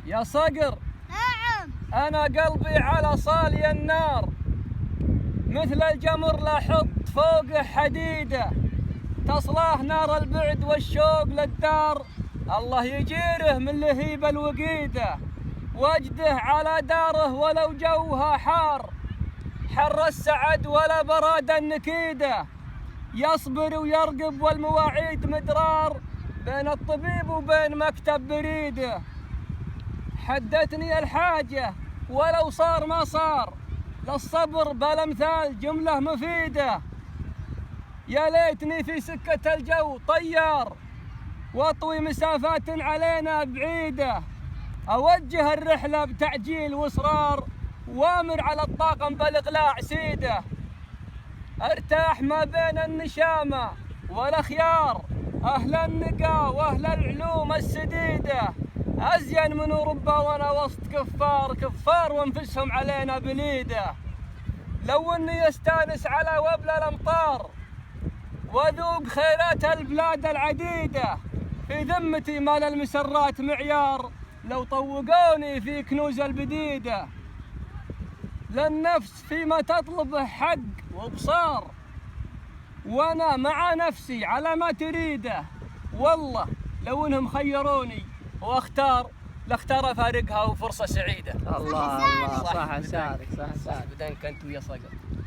يا صقر. نعم. أنا قلبي على صالي النار، مثل الجمر لا حط فوقه حديدة، تصلاه نار البعد والشوق للدار، الله يجيره من لهيب الوقيدة، وجده على داره ولو جوها حار، حر السعد ولا براد النكيدة، يصبر ويرقب والمواعيد مدرار، بين الطبيب وبين مكتب بريده، حدتني الحاجة ولو صار ما صار، للصبر بالامثال جملة مفيدة، يا ليتني في سكة الجو طيار، واطوي مسافات علينا بعيدة، اوجه الرحلة بتعجيل واصرار، وامر على الطاقم بالاقلاع سيده، ارتاح ما بين النشامة والاخيار، اهل النقا واهل العلوم السديدة، ازين من اوروبا وانا وسط كفار وانفسهم علينا بليده، لو اني يستانس على وبل الامطار، وذوق خيرات البلاد العديدة، في ذمتي مال المسرات معيار، لو طوقوني في كنوز البديدة، للنفس فيما تطلبه حق وبصار، وانا مع نفسي على ما تريده، والله لو انهم خيروني واختار لاختار افارقها وفرصة سعيدة. الله الله، صح لسانك، صح لسانك. بدنك انت ويا صقر.